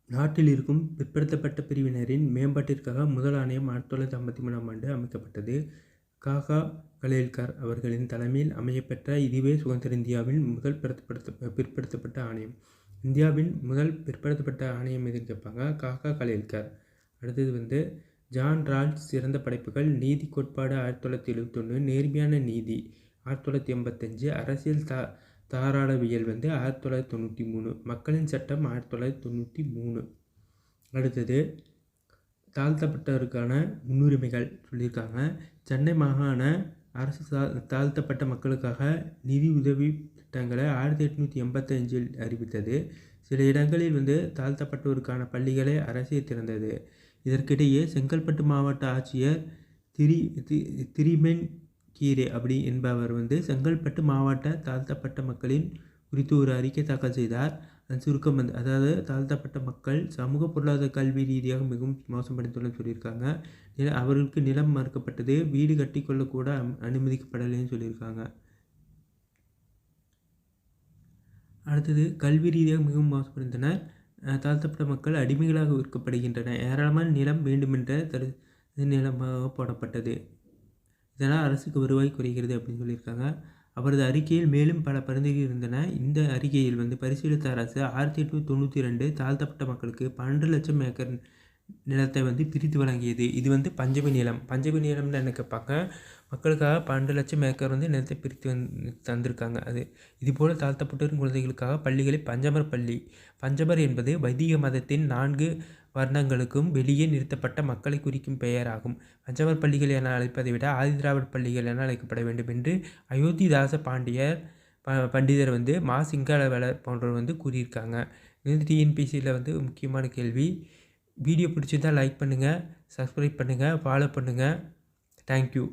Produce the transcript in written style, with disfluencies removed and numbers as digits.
நாட்டில் இருக்கும் பிற்படுத்தப்பட்ட பிரிவினரின் மேம்பாட்டிற்காக முதல் ஆணையம் 1953ஆம் ஆண்டு அமைக்கப்பட்டது. காகா கலேல்கர் அவர்களின் தலைமையில் அமையப்பெற்ற இதுவே சுதந்திர இந்தியாவின் முதல் பிற்படுத்தப்பட்ட ஆணையம். இந்தியாவின் முதல் பிற்படுத்தப்பட்ட ஆணையம் எதுன்னு கேட்பாங்க. காகா கலேல்கர். அடுத்தது ஜான் ரால்ஸ் சிறந்த படைப்புகள். நீதி கோட்பாடு 1971, நேர்மையான நீதி 1985, அரசியல் தாராளவியல் 1993, மக்களின் சட்டம் 1993. அடுத்தது தாழ்த்தப்பட்டவருக்கான முன்னுரிமைகள் சொல்லியிருக்காங்க. சென்னை மாகாண அரசு தாழ்த்தப்பட்ட மக்களுக்காக நிதி உதவி திட்டங்களை 1885 அறிவித்தது. சில இடங்களில் தாழ்த்தப்பட்டோருக்கான பள்ளிகளை அரசே திறந்தது. இதற்கிடையே செங்கல்பட்டு மாவட்ட ஆட்சியர் திரிமென் கீரே என்பவர் செங்கல்பட்டு மாவட்ட தாழ்த்தப்பட்ட மக்களின் குறித்து ஒரு அறிக்கை தாக்கல் செய்தார். சுருக்கம் அதாவது தாழ்த்தப்பட்ட மக்கள் சமூக பொருளாதார கல்வி ரீதியாக மிகவும் மோசமடைந்துள்ளன்னு சொல்லியிருக்காங்க. அவர்களுக்கு நிலம் மறுக்கப்பட்டது, வீடு கட்டிக்கொள்ளக்கூட அனுமதிக்கப்படலைன்னு சொல்லியிருக்காங்க. அடுத்தது கல்வி ரீதியாக மிகவும் மோசமடைந்தனர். தாழ்த்தப்பட்ட மக்கள் அடிமைகளாக விற்கப்படுகின்றனர். ஏராளமான நிலம் வேண்டுமென்ற நிலமாக போடப்பட்டது. இதனால் அரசுக்கு வருவாய் குறைகிறது அப்படின்னு சொல்லியிருக்காங்க. அவரது அறிக்கையில் மேலும் பல பரிந்துரைகள் இருந்தன. இந்த அறிக்கையில் பரிசீலித்த அரசு 1892 தாழ்த்தப்பட்ட மக்களுக்கு 12 லட்சம் ஏக்கர் நிலத்தை பிரித்து வழங்கியது. இது பஞ்சமி நிலம். பஞ்சமி நிலம்னு என்ன கேட்பாங்க. மக்களுக்காக 12 லட்சம் ஏக்கர் நிலத்தை பிரித்து தந்திருக்காங்க. இதுபோல் தாழ்த்தப்பட்டோரின் குழந்தைகளுக்காக பள்ளிகளை பஞ்சமர் பள்ளி. பஞ்சமர் என்பது வைதிக மதத்தின் 4 வர்ணங்களுக்கும் வெளியே நிறுத்தப்பட்ட மக்களை குறிக்கும் பெயராகும். பஞ்சமர் பள்ளிகள் என அழைப்பதை விட ஆதிதிராவிட பள்ளிகள் என அழைக்கப்பட வேண்டும் என்று அயோத்திதாச பண்டிதர் மா சிங்களவேலர் போன்றவர் கூறியிருக்காங்க. இது டிஎன்பிசியில் முக்கியமான கேள்வி. வீடியோ பிடிச்சிருந்தால் லைக் பண்ணுங்கள், சப்ஸ்கிரைப் பண்ணுங்கள், ஃபாலோ பண்ணுங்கள். தேங்க்யூ.